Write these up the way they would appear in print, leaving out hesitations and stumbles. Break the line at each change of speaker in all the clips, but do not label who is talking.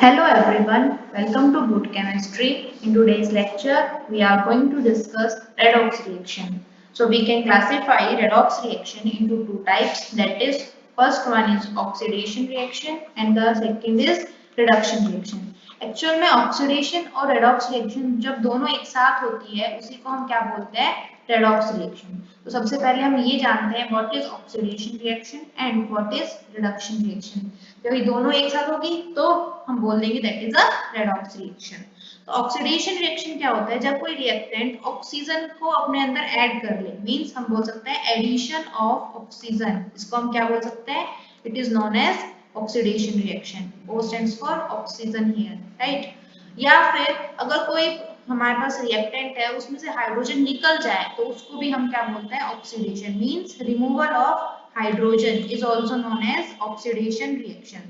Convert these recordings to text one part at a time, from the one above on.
Hello everyone, welcome to Boot Chemistry. In today's lecture, we are going to discuss redox reaction. So we can classify redox reaction into two types. That is, first one is oxidation reaction and the second is reduction reaction. Actual में oxidation और redox reaction जब दोनों एक साथ होती है उसी को हम क्या बोलते हैं रेडॉक्स रिएक्शन। तो सबसे पहले हम ये जानते हैं what is oxidation reaction and what is reduction reaction. जब ये दोनों एक साथ होगी तो हम बोल देंगे that is a redox reaction. तो ऑक्सीडेशन रिएक्शन क्या होता है, जब कोई रिएक्टेंट ऑक्सीजन को अपने अंदर ऐड कर ले, मींस हम बोल सकते हैं एडिशन ऑफ ऑक्सीजन, इसको हम क्या बोल सकते हैं, it is known as oxidation reaction. O stands for oxygen here, right. या फिर अगर कोई हमारे पास रिएक्टेंट है उसमें से हाइड्रोजन निकल जाए तो उसको भी हम क्या बोलते हैं, oxidation, means removal of hydrogen is also known as oxidation reaction.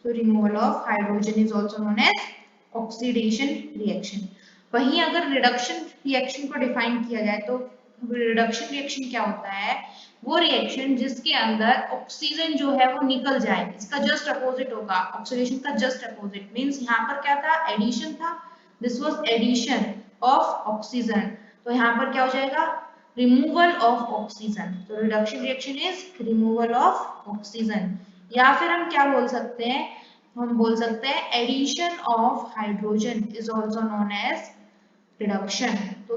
So removal of hydrogen is also known as oxidation reaction. वहीं अगर रिडक्शन रिएक्शन को डिफाइन किया जाए तो रिडक्शन रिएक्शन क्या होता है, वो रिएक्शन जिसके अंदर ऑक्सीजन जो है वो निकल जाए, इसका जस्ट अपोजिट होगा, ऑक्सीडेशन का जस्ट अपोजिट, मींस यहाँ पर क्या था, एडिशन था, this was addition of oxygen, तो यहाँ पर क्या हो जाएगा, रिमूवल ऑफ ऑक्सीजन। तो reduction reaction is removal of oxygen. या फिर हम क्या बोल सकते हैं, हम बोल सकते हैं addition of hydrogen is also known as reduction. So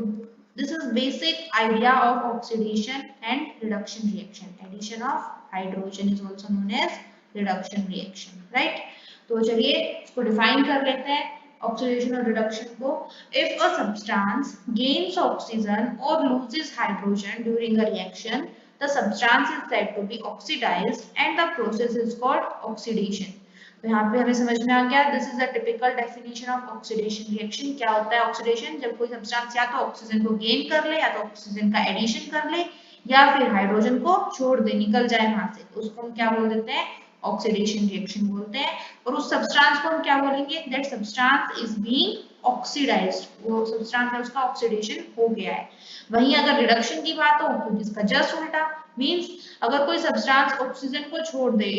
this is basic idea of oxidation and reduction reaction. Addition of hydrogen is also known as reduction reaction, right? तो चलिए इसको डिफाइन कर लेते हैं ऑक्सीडेशन और रिडक्शन को। If a substance gains oxygen or loses hydrogen during a reaction, the substance is said to be oxidized and the process is called oxidation. तो यहाँ पे हमें समझ में आ गया, this is the typical definition of oxidation reaction. क्या होता है ऑक्सीडेशन, जब कोई सब्सटेंस या तो ऑक्सीजन को गेन कर ले या तो ऑक्सीजन का एडिशन कर ले या फिर हाइड्रोजन को छोड़ दे, निकल जाए वहां से, तो उसको हम क्या बोल देते हैं, ऑक्सीडेशन रिएक्शन बोलते हैं। और उस सब्सटेंस को हम क्या बोलेंगे, that substance is being oxidised, वो सब्सटेंस है उसका ऑक्सीडेशन हो गया है। वहीं अगर रिडक्शन की बात हो तो इसका जस्ट उल्टा, मींस अगर कोई सब्सटेंस ऑक्सीजन को छोड़ दे,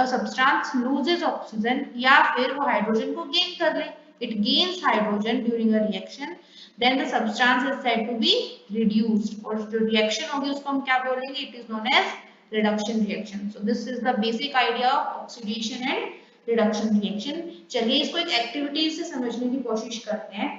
substance loses oxygen या फिर वो हाइड्रोजन को गेन कर ले, it gains hydrogen during a reaction, then the substance is said to be reduced, और जो रिएक्शन होगी उसको हम क्या बोलेंगे, it is known as reduction reaction. So this is the basic idea of oxidation and reduction reaction. चलिए इसको एक एक्टिविटी से समझने की कोशिश करते हैं।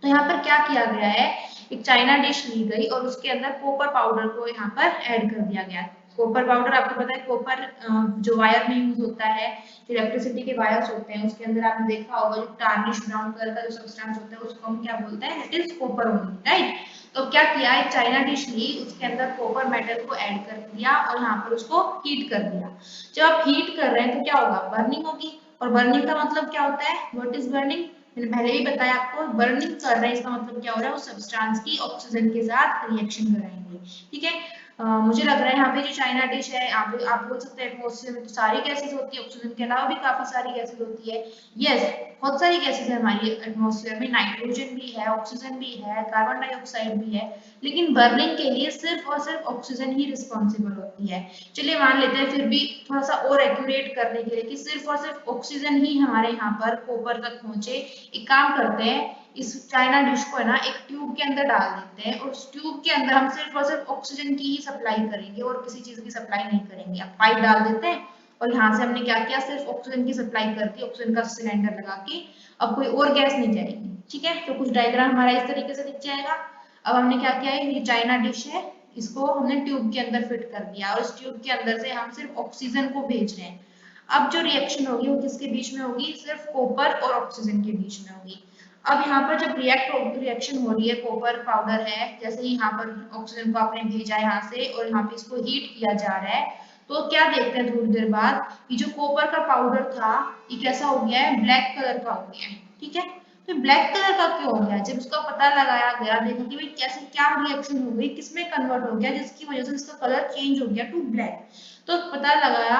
तो यहाँ पर क्या किया गया है, एक चाइना डिश ली गई और उसके अंदर कॉपर पाउडर को यहाँ पर ऐड कर दिया गया। कॉपर पाउडर आपको पता है, कॉपर जो वायर में यूज होता है, इलेक्ट्रिसिटी के वायर्स होते हैं उसके अंदर आपने देखा होगा जो टार्निश ब्राउन कलर का जो सब्सटेंस होता है उसको हम क्या बोलते हैं, it is copper only, right. तो क्या किया, एक चाइना डिश ली, उसके अंदर कॉपर मेटल को ऐड कर दिया और यहाँ पर उसको हीट कर दिया। जब आप हीट कर रहे हैं तो क्या होगा, बर्निंग होगी, और बर्निंग का मतलब क्या होता है, व्हाट इज बर्निंग, मैंने पहले ही बताया आपको, बर्निंग कर रहे हैं इसका मतलब क्या हो रहा है, उस सब्सटेंस की ऑक्सीजन के साथ रिएक्शन कराएंगे, ठीक है। मुझे लग रहा है यहाँ पे जो चाइना डिश है, आप बोल सकते हैं एटमॉस्फेयर में तो सारी गैसेस होती है, ऑक्सीजन के अलावा भी काफी सारी गैसेस होती है। यस, बहुत सारी गैसेस है हमारी एटमॉस्फेयर में, नाइट्रोजन भी है, ऑक्सीजन भी है, कार्बन डाइऑक्साइड भी है, लेकिन बर्निंग के लिए सिर्फ और सिर्फ ऑक्सीजन ही रिस्पॉन्सिबल होती है। चलिए मान लेते हैं फिर भी थोड़ा सा और एक्यूरेट करने के लिए कि सिर्फ और सिर्फ ऑक्सीजन ही हमारे यहाँ पर कॉपर तक पहुंचे, एक काम करते हैं, इस चाइना डिश को है ना एक ट्यूब के अंदर डाल देते हैं और उस ट्यूब के अंदर हम सिर्फ और सिर्फ ऑक्सीजन की ही सप्लाई करेंगे और किसी चीज की सप्लाई नहीं करेंगे। अब पाइप डाल देते हैं और यहाँ से हमने क्या किया, सिर्फ ऑक्सीजन की सप्लाई कर दी, ऑक्सीजन का सिलेंडर लगा के, अब कोई और गैस नहीं जाएगी, ठीक है। तो कुछ डायग्राम हमारा इस तरीके से दिख जाएगा। अब हमने क्या किया है, ये चाइना डिश है, इसको हमने ट्यूब के अंदर फिट कर दिया और इस ट्यूब के अंदर से हम सिर्फ ऑक्सीजन को भेज रहे हैं। अब जो रिएक्शन होगी वो किसके बीच में होगी, सिर्फ कॉपर और ऑक्सीजन के बीच में होगी। अब यहाँ पर जब रिएक्शन हो रही है, कॉपर पाउडर है, जैसे ही यहाँ पर ऑक्सीजन को आपने भेजा यहाँ से और यहाँ पे इसको हीट किया जा रहा है, तो क्या देखते हैं थोड़ी देर बाद, ये जो कॉपर का पाउडर था ये कैसा हो गया है, ब्लैक कलर का हो गया है, ठीक है। तो ब्लैक कलर का क्यों हो गया, जब उसका पता लगाया गया, देखा कि भाई कैसे क्या रिएक्शन हो गई, किसमें कन्वर्ट हो गया जिसकी वजह से इसका कलर चेंज हो गया टू ब्लैक, तो पता लगाया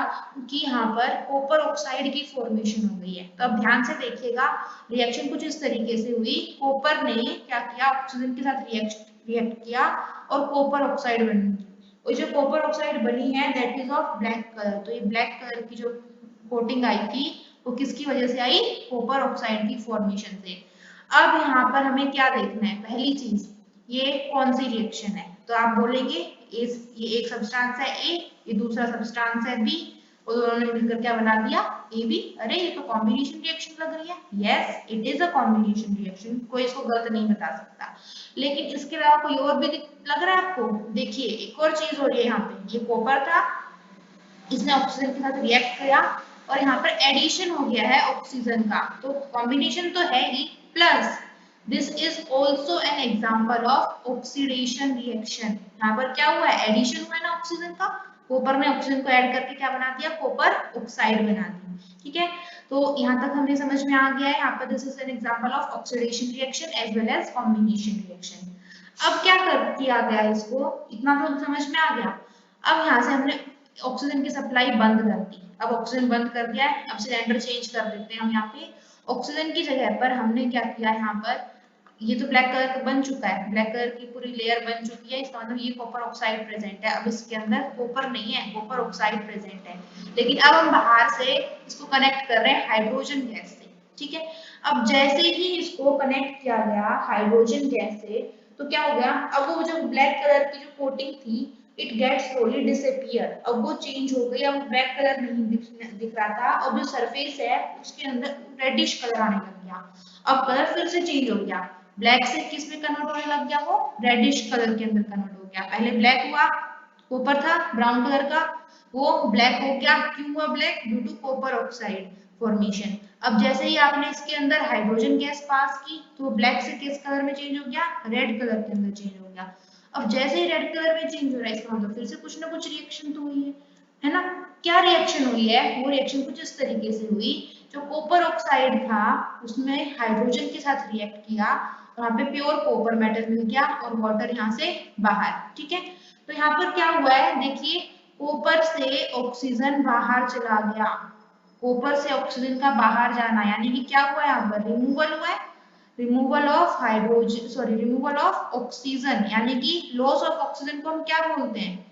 कि यहाँ पर कॉपर ऑक्साइड की फॉर्मेशन हो गई है। तो अब ध्यान से देखिएगा, रिएक्शन कुछ इस तरीके से हुई, कॉपर ने क्या किया, ऑक्सीजन के साथ रिएक्ट किया और कॉपर ऑक्साइड बनी, और जो कॉपर ऑक्साइड बनी है that is of black colour. तो ये ब्लैक कलर की जो कोटिंग आई थी वो किसकी वजह से आई, कॉपर ऑक्साइड की फॉर्मेशन से। अब यहाँ पर हमें क्या देखना है, पहली चीज ये कौन सी रिएक्शन है, तो आप बोलेंगे ये एक सब्सटेंस है ए, ये दूसरा सब्सटेंस है बी, और दोनों ने मिलकर क्या बना दिया, ए बी। अरे ये तो कॉम्बिनेशन रिएक्शन लग रही है। Yes it is a combination reaction, कोई इसको गलत नहीं बता सकता। लेकिन इसके अलावा कोई और भी लग रहा है आपको, देखिए एक और चीज हो रही है यहाँ पे, ये कॉपर था, इसने ऑक्सीजन के साथ रिएक्ट किया और यहाँ पर एडिशन हो गया है ऑक्सीजन का, तो कॉम्बिनेशन तो है ही, plus this is also an example of oxidation reaction. यहाँ पर क्या हुआ है, एडिशन हुआ है ना ऑक्सीजन का, कॉपर ने ऑक्सीजन को ऐड करके क्या बना दिया, कॉपर ऑक्साइड बना दी। ठीक है, तो यहाँ तक हमें समझ में आ गया है, यहाँ पर this is an example of oxidation reaction as well as combination reaction. अब क्या किया गया इसको, इतना तो समझ में आ गया। अब यहाँ से हमने ऑक्सीजन की सप्लाई बंद कर दी, अब ऑक्सीजन बंद कर दिया है, अब सिलेंडर चेंज कर देते हैं हम। यहाँ पे ऑक्सीजन की जगह पर हमने क्या किया, यहाँ पर ये तो ब्लैक कलर का बन चुका है, ब्लैक कलर की पूरी लेयर बन चुकी है, इसका मतलब ये कॉपर ऑक्साइड प्रेजेंट है। अब इसके अंदर कॉपर नहीं है, कॉपर ऑक्साइड प्रेजेंट है, लेकिन अब हम बाहर से इसको कनेक्ट कर रहे हैं हाइड्रोजन गैस से। ठीक है, अब जैसे ही इसको कनेक्ट किया गया हाइड्रोजन गैस से, तो क्या हो गया, अब वो जो ब्लैक कलर की जो कोटिंग थी, इट गेट्स स्लोली डिसअपीयर, अब वो चेंज हो गई, अब ब्लैक कलर नहीं दिख रहा था, अब जो सरफेस है उसके अंदर रेडिश कलर आने लग गया। अब कलर फिर से चेंज हो गया, ब्लैक से किस में कन्वर्ट होने लग गया, वो रेडिश कलर के अंदर कन्वर्ट हो गया। पहले ब्लैक हुआ, कॉपर था ब्राउन कलर का, वो ब्लैक हो गया, क्यों हुआ black, due to copper oxide formation. अब जैसे ही आपने इसके अंदर हाइड्रोजन गैस पास की, तो ब्लैक से किस कलर में चेंज हो गया, रेड कलर के अंदर चेंज हो गया। अब जैसे ही रेड कलर में चेंज हो रहा है, इसका मतलब फिर से कुछ ना कुछ रिएक्शन तो हुई है ना। क्या रिएक्शन हुई है, वो रिएक्शन कुछ इस तरीके से हुई, जो कॉपर ऑक्साइड था उसमें हाइड्रोजन के साथ रिएक्ट किया, वहां पे प्योर कॉपर मेटल मिल गया और वाटर यहाँ से बाहर। ठीक है, तो यहाँ पर क्या हुआ है, देखिए कॉपर से ऑक्सीजन बाहर चला गया, कॉपर से ऑक्सीजन का बाहर जाना, यानी कि क्या हुआ है, यहाँ पर रिमूवल हुआ है, removal of hydrogen, sorry removal of oxygen, यानी कि लॉस ऑफ ऑक्सीजन को हम क्या बोलते हैं,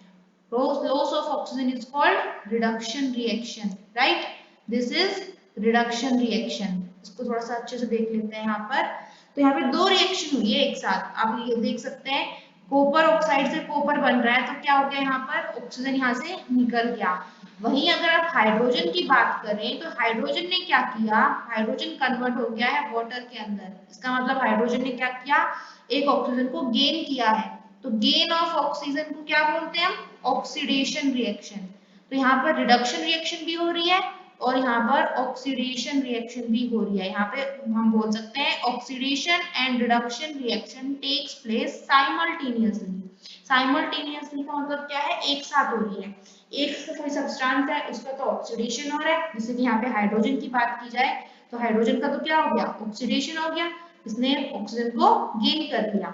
loss of oxygen is called reduction reaction, right, this is reduction reaction. इसको थोड़ा सा अच्छे से देख लेते हैं यहाँ पर। तो यहाँ पे दो रिएक्शन हुई है एक साथ, आप ये देख सकते हैं, कॉपर ऑक्साइड से कॉपर बन रहा है, तो क्या हो गया, यहाँ पर ऑक्सीजन यहाँ से निकल गया। वहीं अगर आप हाइड्रोजन की बात करें, तो हाइड्रोजन ने क्या किया, हाइड्रोजन कन्वर्ट हो गया है वाटर के अंदर, इसका मतलब हाइड्रोजन ने क्या किया, एक ऑक्सीजन को गेन किया है। तो गेन ऑफ ऑक्सीजन को क्या बोलते हैं हम, ऑक्सीडेशन रिएक्शन। तो यहाँ पर रिडक्शन रिएक्शन भी हो रही है और यहाँ पर ऑक्सीडेशन रिएक्शन भी हो रही है। यहाँ पे हम बोल सकते हैं oxidation and reduction reaction takes place simultaneously. Simultaneously का मतलब क्या है, एक साथ हो रही है, एक से कोई सब्सटेंस है उसका तो ऑक्सीडेशन हो रहा है, जैसे कि यहाँ पे हाइड्रोजन की बात की जाए, तो हाइड्रोजन का तो क्या हो गया, ऑक्सीडेशन हो गया, इसने ऑक्सीजन को गेन कर लिया।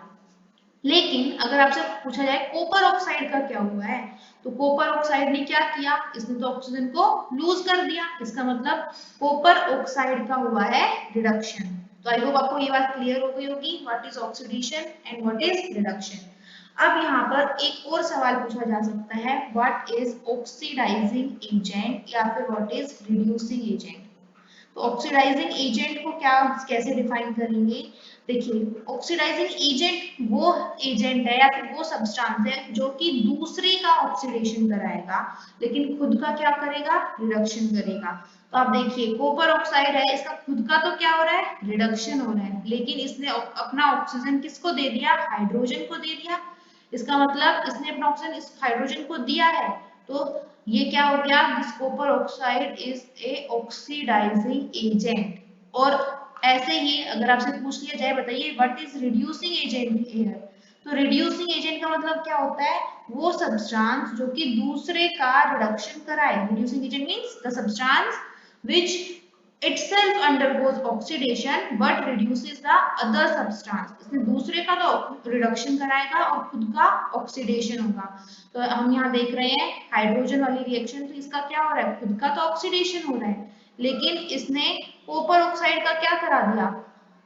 लेकिन अगर आपसे पूछा जाए कॉपर ऑक्साइड का क्या हुआ है, तो कॉपर ऑक्साइड ने क्या किया, इसने तो ऑक्सीजन को लूज कर दिया, इसका मतलब कॉपर ऑक्साइड का हुआ है रिडक्शन। तो आई होप आपको ये बात क्लियर हो गई होगी, what is oxidation and what is reduction. अब यहाँ पर एक और सवाल पूछा जा सकता है, व्हाट इज ऑक्सीडाइजिंग एजेंट या फिर व्हाट इज रिड्यूसिंग एजेंट। तो ऑक्सीडाइजिंग एजेंट को क्या कैसे डिफाइन करेंगे, देखिए ऑक्सीडाइजिंग एजेंट वो एजेंट है या फिर वो सब्सटेंस है जो कि दूसरे का ऑक्सीडेशन कराएगा लेकिन खुद का क्या करेगा, रिडक्शन करेगा। तो आप देखिए कॉपर ऑक्साइड है, इसका खुद का तो क्या हो रहा है, रिडक्शन हो रहा है, लेकिन इसने अपना ऑक्सीजन किसको दे दिया, हाइड्रोजन को दे दिया, इसका मतलब इसने अपना ऑक्सीजन इस हाइड्रोजन को दिया है। तो ये क्या हो गया, this copper oxide is a oxidising agent. और ऐसे ही अगर आपसे पूछ लिया जाए, बताइए what is reducing agent here, तो रिड्यूसिंग एजेंट का मतलब क्या होता है, वो सब्सटेंस जो कि दूसरे का रिडक्शन कराए। Reducing agent means the substance which itself undergoes oxidation but reduces the other substance, इसमें दूसरे का तो रिडक्शन कराएगा और खुद का ऑक्सीडेशन होगा। तो हम यहाँ देख रहे हैं हाइड्रोजन वाली रिएक्शन, तो इसका क्या हो रहा है, खुद का तो ऑक्सीडेशन हो रहा है, लेकिन इसने कॉपर ऑक्साइड का क्या करा दिया,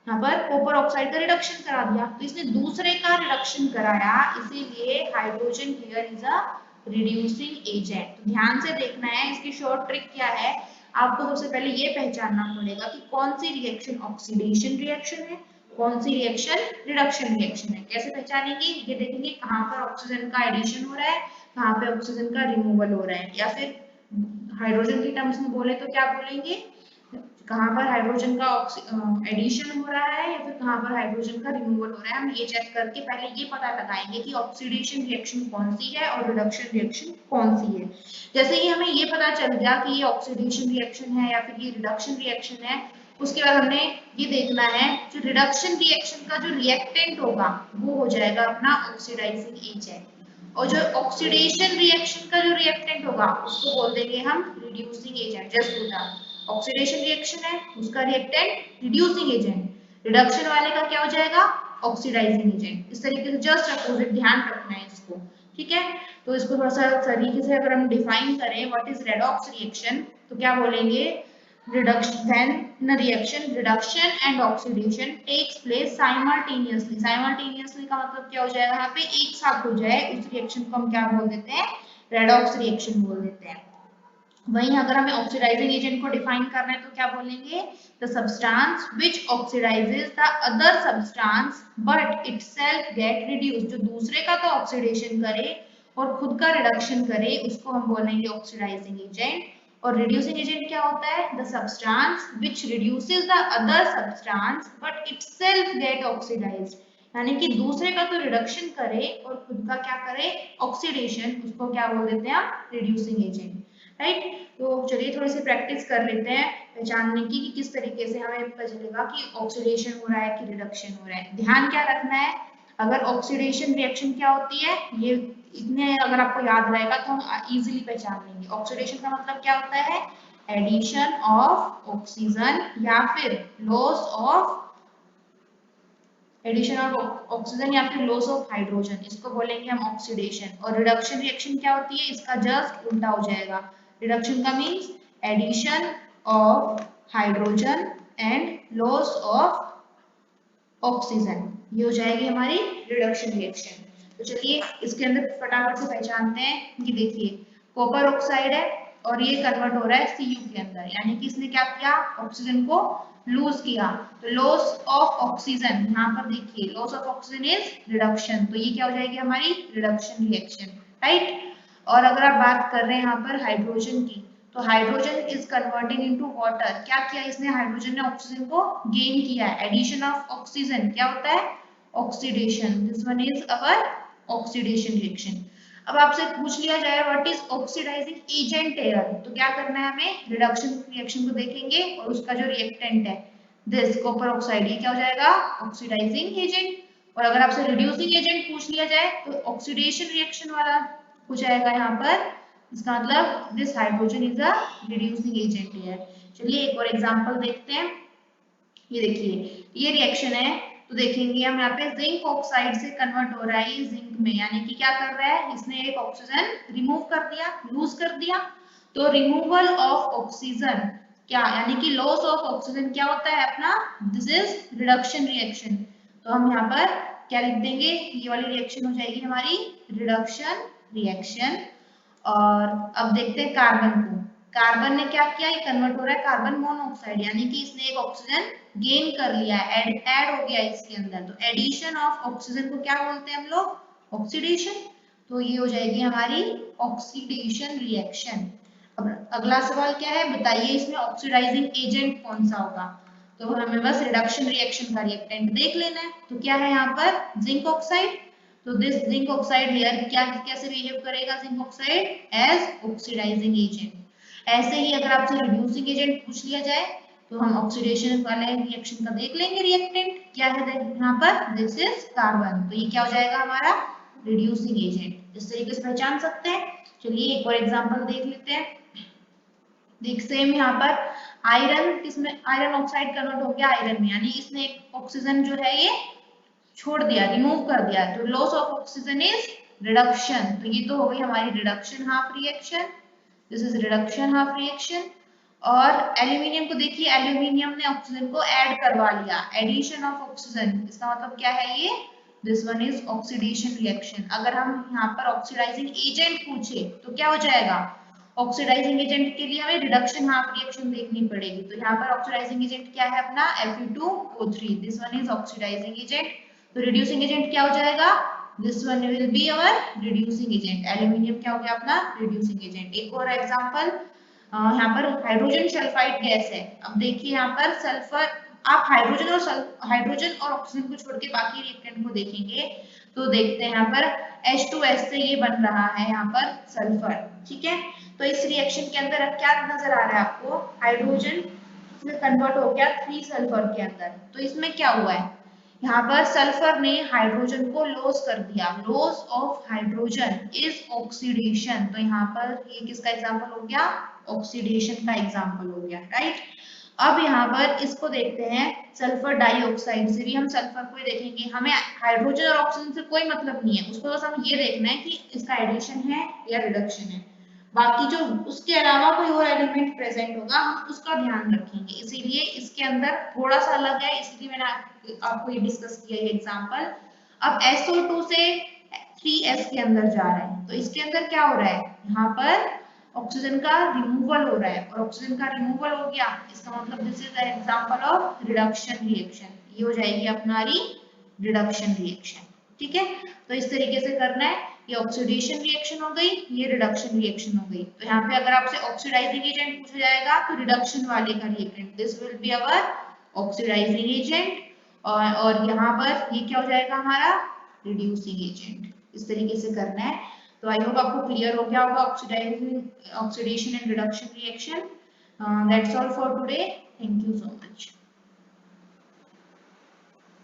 यहाँ पर कॉपर ऑक्साइड का रिडक्शन करा दिया, तो इसने दूसरे का रिडक्शन कराया, इसीलिए hydrogen here is a reducing agent. ध्यान से देखना है, इसकी शॉर्ट ट्रिक क्या है, आपको सबसे पहले ये पहचानना पड़ेगा कि कौन सी रिएक्शन ऑक्सीडेशन रिएक्शन है, कौन सी रिएक्शन रिडक्शन रिएक्शन है। कैसे पहचानेंगे? ये देखेंगे कहाँ पर ऑक्सीजन का एडिशन हो रहा है, कहाँ पे ऑक्सीजन का रिमूवल हो रहा है, या फिर हाइड्रोजन के टर्म्स में बोले तो क्या बोलेंगे, कहाँ पर हाइड्रोजन का एडिशन हो रहा है या फिर कहाँ पर हाइड्रोजन का रिमूवल हो रहा है। हम ये चेक करके पहले ये पता लगाएंगे कि ऑक्सीडेशन रिएक्शन कौन सी है और रिडक्शन रिएक्शन कौन सी है। जैसे ही हमें ये पता चल गया कि ये ऑक्सीडेशन रिएक्शन है या फिर ये रिडक्शन रिएक्शन है, उसके बाद हमने ये देखना है जो रिडक्शन रिएक्शन का जो रिएक्टेंट होगा वो हो जाएगा अपना ऑक्सीडाइजिंग एजेंट, और जो ऑक्सीडेशन रिएक्शन का जो रिएक्टेंट होगा उसको बोल देंगे हम रिड्यूसिंग एजेंट। जस्ट उल्टा, ऑक्सीडेशन रिएक्शन है उसका रिएक्टेंट रिड्यूसिंग एजेंट, रिडक्शन वाले का क्या हो जाएगा, ऑक्सीडाइजिंग एजेंट। इस तरीके से जस्ट अपोजिट ध्यान रखना है इसको, ठीक है। तो इसको थोड़ा सा तरीके से अगर हम डिफाइन करें व्हाट इज रेडॉक्स रिएक्शन, तो क्या बोलेंगे, reduction when the reaction reduction and oxidation takes place simultaneously। simultaneously का मतलब क्या हो जाएगा, यहाँ पे एक साथ हो जाए, उस रिएक्शन को हम क्या बोल देते हैं, रेडॉक्स रिएक्शन बोल देते हैं। वहीं अगर हमें ऑक्सीडाइजिंग एजेंट को डिफाइन करना है तो क्या बोलेंगे, the substance which oxidises the other substance but itself gate reduced. जो दूसरे का तो ऑक्सीडेशन करे और खुद का रिडक्शन करे उसको हम बोलेंगे ऑक्सीडाइजिंग एजेंट। और रिड्यूसिंग एजेंट क्या होता है, the substance which reduces the other substance but itself get oxidised, यानी कि दूसरे का तो रिडक्शन करे और खुद का क्या करे, ऑक्सीडेशन, उसको क्या बोल देते हैं हम, रिड्यूसिंग एजेंट, राइट। तो चलिए थोड़ी सी प्रैक्टिस कर लेते हैं पहचानने की कि किस तरीके से हमें पता चलेगा कि ऑक्सीडेशन हो रहा है कि रिडक्शन हो रहा है। ध्यान क्या रखना है, अगर ऑक्सीडेशन रिएक्शन क्या होती है, ये इतने अगर आपको याद रहेगा तो हम इजीली पहचान लेंगे। ऑक्सीडेशन का मतलब क्या होता है, एडिशन ऑफ ऑक्सीजन या फिर loss of, addition of oxygen या फिर लॉस ऑफ हाइड्रोजन, इसको बोलेंगे हम ऑक्सीडेशन। और रिडक्शन रिएक्शन क्या होती है, इसका जस्ट उल्टा हो जाएगा। रिडक्शन का means addition of hydrogen and loss of oxygen, ये हो जाएगी हमारी रिडक्शन रिएक्शन। तो चलिए इसके अंदर फटाफट से पहचानते हैं। ये देखिए कॉपर ऑक्साइड है और ये कन्वर्ट हो रहा है Cu के अंदर, यानी कि इसने क्या किया, ऑक्सीजन को लूज किया। तो लॉस ऑफ ऑक्सीजन, यहाँ पर देखिए loss of oxygen is reduction, तो ये क्या हो जाएगी हमारी रिडक्शन रिएक्शन, राइट। और अगर आप बात कर रहे हैं यहाँ पर हाइड्रोजन की, तो hydrogen is converting into water. क्या किया इसने, हाइड्रोजन ने ऑक्सीजन को गेन किया है। एडिशन ऑफ ऑक्सीजन क्या होता है, oxidation. This one is our oxidation reaction. अब आपसे पूछ लिया जाए what is oxidising agent here, तो क्या करना है हमें, रिडक्शन रिएक्शन को देखेंगे और उसका जो रिएक्टेंट है दिस कॉपर ऑक्साइड, ये क्या हो जाएगा, ऑक्सीडाइजिंग एजेंट। और अगर आपसे रिड्यूसिंग एजेंट पूछ लिया जाए तो ऑक्सीडेशन रिएक्शन वाला हो जाएगा यहाँ पर, इसका मतलब this hydrogen is a reducing agent here. चलिए एक और एग्जांपल देखते हैं। ये देखिए ये रिएक्शन है, तो देखेंगे हम यहाँ पे जिंक ऑक्साइड से कन्वर्ट हो रहा है ये जिंक में, यानी कि क्या कर रहा है, इसने एक ऑक्सीजन रिमूव कर दिया, लूज कर दिया। तो रिमूवल ऑफ ऑक्सीजन क्या, यानी कि लॉस ऑफ ऑक्सीजन क्या होता है अपना, दिस इज रिडक्शन रिएक्शन। तो हम यहाँ पर क्या लिख देंगे, ये वाली रिएक्शन हो जाएगी हमारी रिडक्शन रिएक्शन। और अब देखते हैं कार्बन को, कार्बन ने क्या किया, ये कन्वर्ट हो रहा है कार्बन मोनोऑक्साइड, यानी कि इसने एक ऑक्सीजन गेन कर लिया है, ऐड हो गया इसके अंदर। तो एडिशन ऑफ ऑक्सीजन को क्या बोलते हैं हम लोग, ऑक्सीडेशन। तो ये हो जाएगी हमारी ऑक्सीडेशन रिएक्शन। अब अगला सवाल क्या है, बताइए इसमें ऑक्सीडाइजिंग एजेंट कौन सा होगा। तो हमें बस रिडक्शन रिएक्शन का रिएक्टेंट देख लेना है। तो क्या है यहाँ पर, जिंक ऑक्साइड। तो दिस जिंक ऑक्साइड हियर क्या कैसे बिहेव करेगा, zinc oxide as oxidising agent. ऐसे ही अगर आपसे रिड्यूसिंग एजेंट पूछ लिया जाए तो हम ऑक्सीडेशन वाले रिएक्शन का देख लेंगे रिएक्टेंट क्या है यहाँ पर, दिस इज कार्बन। तो ये क्या हो जाएगा हमारा रिड्यूसिंग एजेंट। इस तरीके से पहचान सकते हैं। चलिए एक और एग्जांपल देख लेते हैं। देख सेम यहाँ पर आयरन, किसमें आयरन ऑक्साइड कन्वर्ट हो गया आयरन में, यानी इसने एक ऑक्सीजन जो है ये छोड़ दिया, रिमूव कर दिया। तो loss of oxygen is reduction. तो ये तो हो गई हमारी reduction half reaction, this is reduction half reaction. और एल्यूमिनियम को देखिए, एल्यूमिनियम ने ऑक्सीजन को ऐड करवा लिया, एडिशन ऑफ ऑक्सीजन, इसका मतलब क्या है ये, this one is oxidation reaction. अगर हम यहाँ पर ऑक्सीडाइजिंग एजेंट पूछे तो क्या हो जाएगा, ऑक्सीडाइजिंग एजेंट के लिए हमें रिडक्शन हाफ रिएक्शन देखनी पड़ेगी। तो यहाँ पर ऑक्सीडाइजिंग एजेंट क्या है अपना Fe2O3, this one is oxidising agent. तो रिड्यूसिंग एजेंट क्या हो जाएगा, this one will be our reducing agent. Aluminium क्या हो गया अपना रिड्यूसिंग एजेंट। एक और एग्जांपल, यहाँ पर हाइड्रोजन सल्फाइड गैस है। अब देखिए यहाँ पर सल्फर, आप हाइड्रोजन और ऑक्सीजन को छोड़ के बाकी रिएक्टेंट को देखेंगे तो देखते हैं यहाँ पर H2S से ये बन रहा है यहाँ पर सल्फर, ठीक है। तो इस रिएक्शन के अंदर अब क्या नजर आ रहा है आपको, हाइड्रोजन में कन्वर्ट हो गया 3 सल्फर के अंदर। तो इसमें क्या हुआ है, यहाँ पर सल्फर ने हाइड्रोजन को लॉस कर दिया। Loss of hydrogen is oxidation. तो यहाँ पर ये किसका एग्जांपल हो गया, ऑक्सीडेशन का एग्जांपल हो गया, राइट। अब यहाँ पर इसको देखते हैं सल्फर डाइऑक्साइड से भी हम सल्फर को ही देखेंगे। हमें हाइड्रोजन और ऑक्सीजन से कोई मतलब नहीं है, उसको बस हम ये देखना है कि इसका एडिशन है या रिडक्शन है। बाकी जो उसके अलावा कोई और एलिमेंट प्रेजेंट होगा हम उसका ध्यान रखेंगे। इसीलिए इसके अंदर थोड़ा सा अलग है, इसीलिए मैंने आपको ये डिस्कस किया ये एग्जांपल। अब SO2 से 3S के अंदर जा रहा है, तो इसके अंदर क्या हो रहा है, यहाँ पर ऑक्सीजन का रिमूवल हो रहा है, और ऑक्सीजन का रिमूवल हो गया इसका मतलब this is an example of reduction reaction. ये हो जाएगी अपनारी रिडक्शन रिएक्शन, ठीक है। तो इस तरीके से करना है। ये ऑक्सीडेशन रिएक्शन हो गई, ये रिडक्शन रिएक्शन हो गई। तो यहाँ पे अगर आपसे ऑक्सीडाइजिंग एजेंट पूछा जाएगा तो रिडक्शन वाले का reactant this will be our oxidising agent, और यहाँ पर ये क्या हो जाएगा हमारा रिड्यूसिंग एजेंट। इस तरीके से करना है। तो आई होप आपको क्लियर हो गया होगा oxidation and reduction reaction. That's all for today, thank you so much.